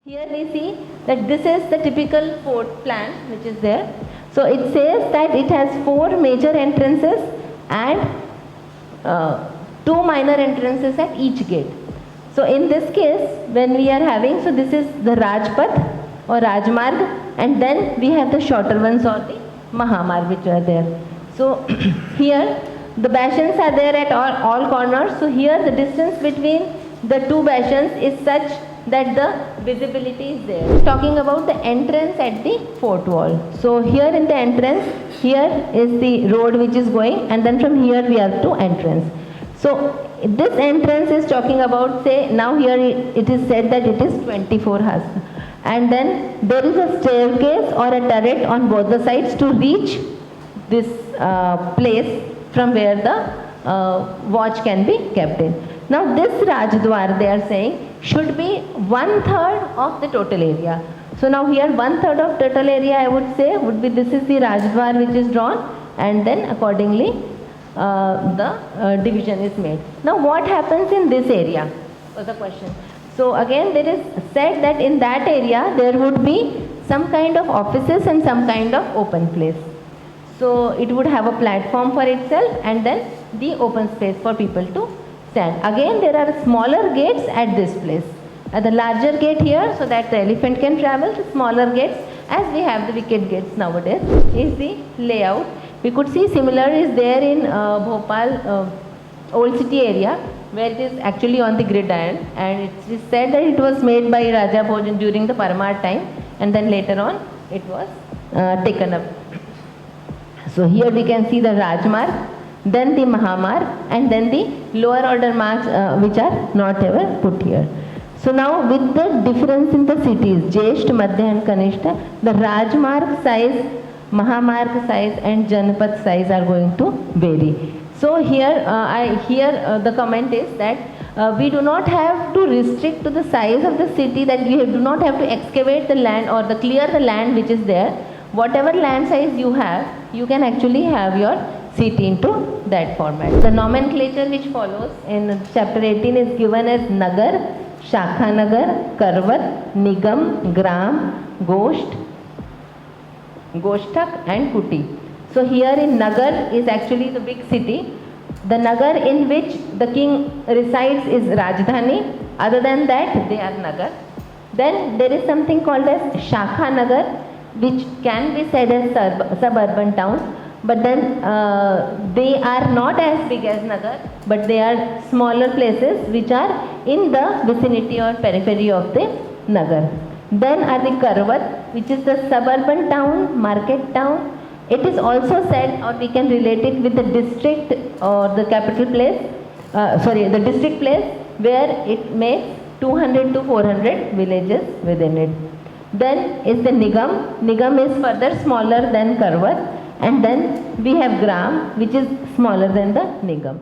Here we see that this is the typical fort plan which is there. So it says that it has 4 major entrances and 2 minor entrances at each gate. So in this case, when we are having, so this is the Rajpath or Rajmarg, and then we have the shorter ones or the Mahamarg which are there. So here the bastions are there at all corners. So here the distance between the 2 bastions is such that the visibility is there. Talking about the entrance at the fort wall. So here in the entrance, here is the road which is going, and then from here we have 2 entrance. So this entrance is talking about, say now here it is said that it is 24 hasta, and then there is a staircase or a turret on both the sides to reach this place from where the watch can be kept in. Now this Rajdwar, they are saying, should be 1/3 of the total area. So now here 1/3 of total area, I would say, would be, this is the Rajdwar which is drawn, and then accordingly the division is made. Now what happens in this area was the question. So again there is said that in that area there would be some kind of offices and some kind of open place. So it would have a platform for itself and then the open space for people to stand. Again there are smaller gates at this place. At the larger gate here, so that the elephant can travel, the smaller gates as we have the wicket gates nowadays is the layout. We could see similar is there in Bhopal old city area, where it is actually on the gridiron, and it is said that it was made by Raja Bhojan during the Parmar time, and then later on it was taken up. So here we can see the Rajmarg, then the Mahamarg, and then the lower order marks which are not ever put here. So now with the difference in the cities, Jesht, Madhya and Kanishta, the Rajmarg size, Mahamarg size and Janpat size are going to vary. So here the comment is that we do not have to restrict to the size of the city, that we do not have to excavate the land or clear the land which is there. Whatever land size you have, you can actually have your city into that format. The nomenclature which follows in chapter 18 is given as Nagar, Shakha Nagar, Karvat, Nigam, Gram, Gosht, Goshtak and Kuti. So here in Nagar is actually the big city. The Nagar in which the king resides is Rajdhani. Other than that, they are Nagar. Then there is something called as Shakha Nagar, which can be said as suburban towns, but then they are not as big as Nagar, but they are smaller places which are in the vicinity or periphery of the Nagar. Then are the Karvat, which is the suburban town, market town. It is also said, or we can relate it with the district or the capital place, the district place, where it makes 200 to 400 villages within it. Then is the Nigam. Nigam is further smaller than Karvat, and then we have Gram, which is smaller than the Nigam.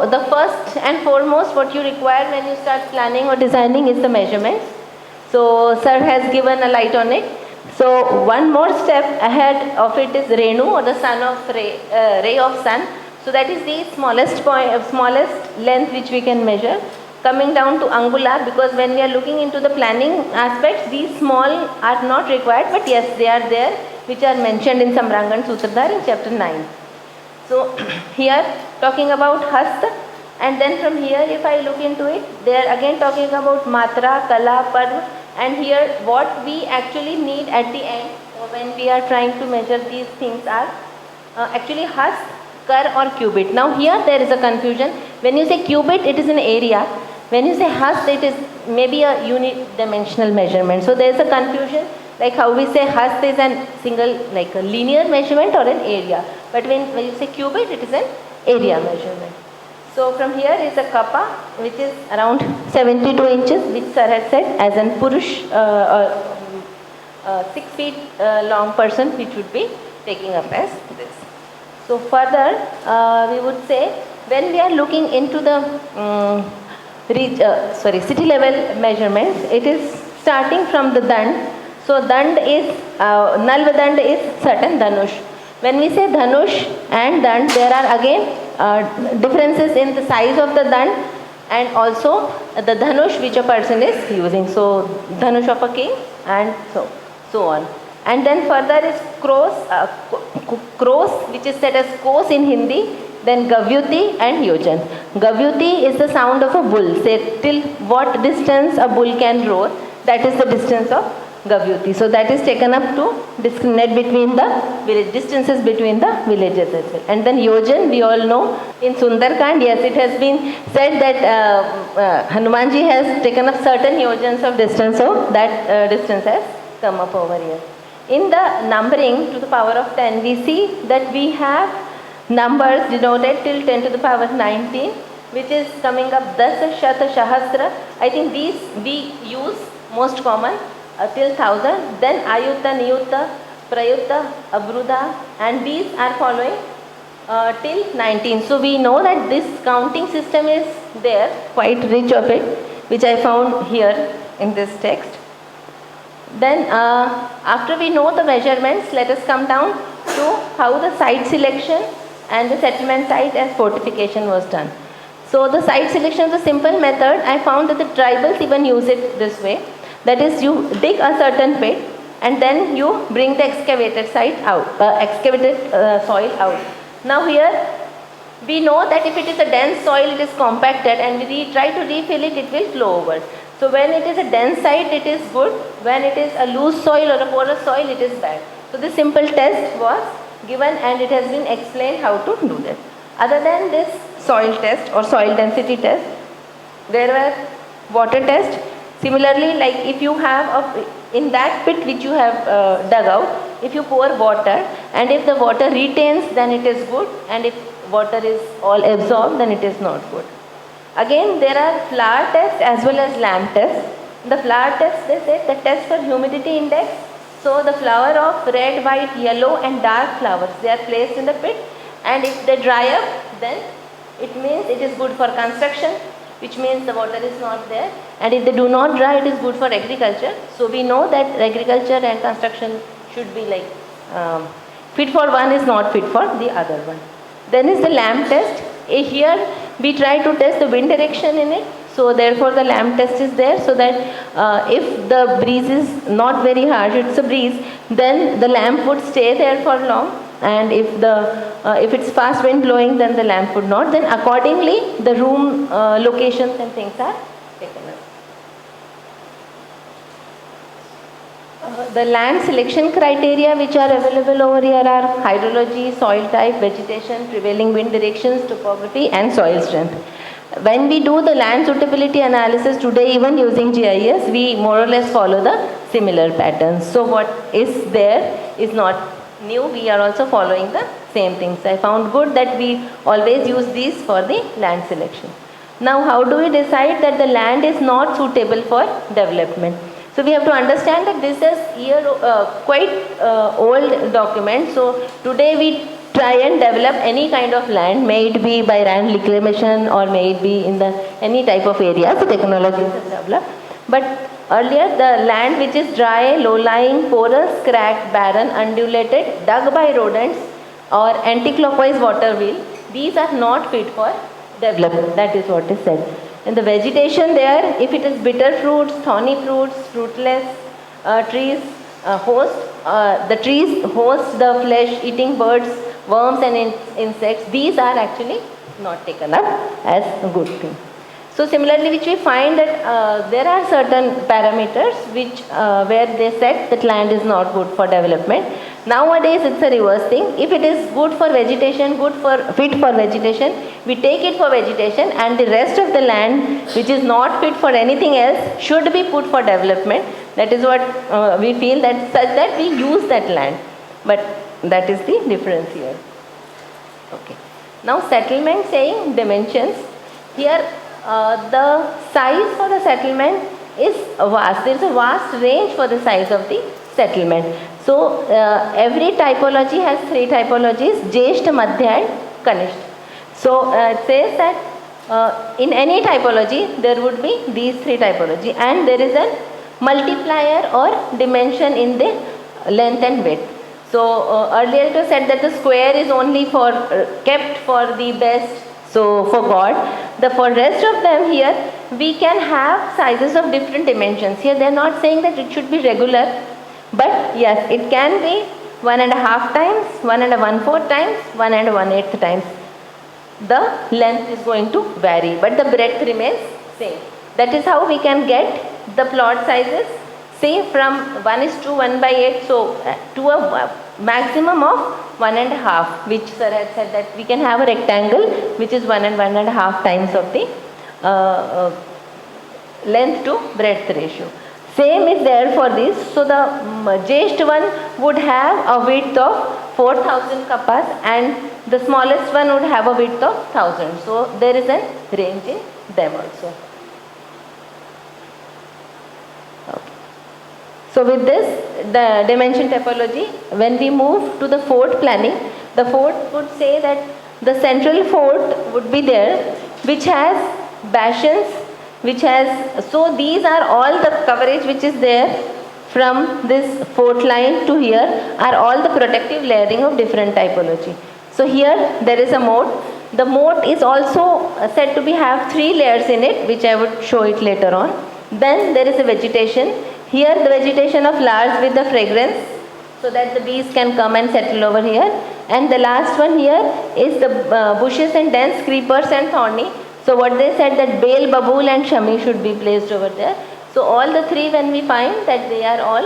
The first and foremost what you require when you start planning or designing is the measurements. So sir has given a light on it. So one more step ahead of it is Renu, or the sun of ray of sun. So that is the smallest point, smallest length which we can measure, coming down to angular, because when we are looking into the planning aspects, these small are not required, but yes, they are there, which are mentioned in Samrangan Sutradhar in chapter 9. So here talking about Hasta, and then from here if I look into it, they are again talking about Matra, Kala, Parv, and here what we actually need at the end when we are trying to measure these things are actually Hast, Kar or Cubit. Now here there is a confusion. When you say Cubit, it is an area. When you say Hast, it is maybe a unidimensional measurement. So there is a confusion, like how we say Hast is a single, like a linear measurement or an area. But when you say Cubit, it is an area measurement. So from here is a Kappa, which is around 72 inches, which sir had said as an Purush, 6 feet long person, which would be taking up as this. So further we would say when we are looking into the city level measurements, it is starting from the dand. So dand is, Nalva dand is certain dhanush. When we say dhanush and dand, there are again differences in the size of the dand and also the dhanush which a person is using. So dhanush of a king and so on. And then further is cross, which is said as kos in Hindi. Then gavyuti and yojan. Gavyuti is the sound of a bull. Say till what distance a bull can roar, that is the distance of gavyuti. So that is taken up to discriminate between the village, distances between the villages as well. And then yojan, we all know in Sundarkand, yes, it has been said that Hanumanji has taken up certain yojans of distance, so that distance has come up over here. In the numbering to the power of 10, we see that we have numbers denoted till 10 to the power 19, which is coming up Dasa, Shata, Shahasra. I think these we use most common till 1000. Then Ayutta, Niyutta, Prayutta, Abruda, and these are following till 19. So we know that this counting system is there, quite rich of it, which I found here in this text. Then after we know the measurements, let us come down to how the site selection and the settlement site as fortification was done. So the site selection is a simple method. I found that the tribals even use it this way. That is, you dig a certain pit and then you bring the excavated site out, excavated soil out. Now here we know that if it is a dense soil, it is compacted, and we try to refill it, it will flow over. So when it is a dense site, it is good. When it is a loose soil or a porous soil, it is bad. So this simple test was given and it has been explained how to do that. Other than this soil test or soil density test, there were water test. Similarly, like if you have in that pit which you have dug out, if you pour water and if the water retains, then it is good, and if water is all absorbed, then it is not good. Again, there are flower tests as well as lamp tests. The flower test, they said the test for humidity index. So the flower of red, white, yellow and dark flowers, they are placed in the pit, and if they dry up, then it means it is good for construction, which means the water is not there, and if they do not dry, it is good for agriculture. So we know that agriculture and construction should be like fit for one is not fit for the other one. Then is the lamp test. Here we try to test the wind direction in it. So therefore the lamp test is there, so that if the breeze is not very harsh, it's a breeze, then the lamp would stay there for long, and if it's fast wind blowing, then the lamp would not. Then accordingly the room locations and things are taken up. The land selection criteria which are available over here are hydrology, soil type, vegetation, prevailing wind directions, topography and soil strength. When we do the land suitability analysis today, even using GIS, we more or less follow the similar patterns. So what is there is not new, we are also following the same things. I found good that we always use these for the land selection. Now how do we decide that the land is not suitable for development? So we have to understand that this is quite old document. So today we try and develop any kind of land, may it be by land reclamation or may it be in the any type of area. So technologies have developed. But earlier the land which is dry, low-lying, porous, cracked, barren, undulated, dug by rodents or anti-clockwise water wheel, these are not fit for development. That is what is said. And the vegetation there, if it is bitter fruits, thorny fruits, fruitless trees, the trees host the flesh-eating birds, worms and insects, these are actually not taken up as a good thing. So similarly, which we find that there are certain parameters which where they said that land is not good for development. Nowadays it's a reverse thing. If it is good for vegetation, fit for vegetation, we take it for vegetation, and the rest of the land which is not fit for anything else should be put for development. That is what we feel, that such that we use that land. But that is the difference here. Okay. Now settlement saying dimensions. Here the size for the settlement is vast. There is a vast range for the size of the settlement. So every typology has three typologies: Jeshta, Madhya and Kanishta. So it says that in any typology there would be these three typology, and there is a multiplier or dimension in the length and width. So earlier it was said that the square is only for kept for the best. So for God, for rest of them here we can have sizes of different dimensions. Here they are not saying that it should be regular, but yes, it can be 1.5 times, 1 1/4 times, 1 1/8 times. The length is going to vary, but the breadth remains same. That is how we can get the plot sizes, say from 1:1/8, so to a maximum of 1.5, which sir had said that we can have a rectangle which is 1 and 1.5 times of the length to breadth ratio. Same is there for this. So the Jesht one would have a width of 4000 kappas and the smallest one would have a width of 1000. So there is a range in them also. Okay. So with this, the dimension typology, when we move to the fort planning, the fort would say that the central fort would be there, which has bastions, which has, so these are all the coverage which is there from this fort line to here are all the protective layering of different typology. So here there is a moat. The moat is also said to be have 3 layers in it, which I would show it later on. Then there is a vegetation. Here the vegetation of flowers with the fragrance, so that the bees can come and settle over here. And the last one here is the bushes and dense creepers and thorny. So what they said that bale, babool and shami should be placed over there. So all the 3, when we find that they are all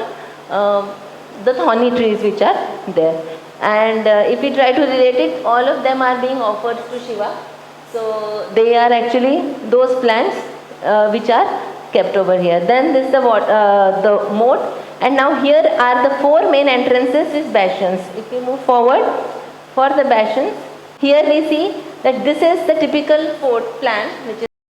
the thorny trees which are there. And if we try to relate it, all of them are being offered to Shiva. So they are actually those plants which are kept over here. Then this is the moat, and now here are the 4 main entrances is bastions. If we move forward for the bastions, here we see that this is the typical fort plan, which is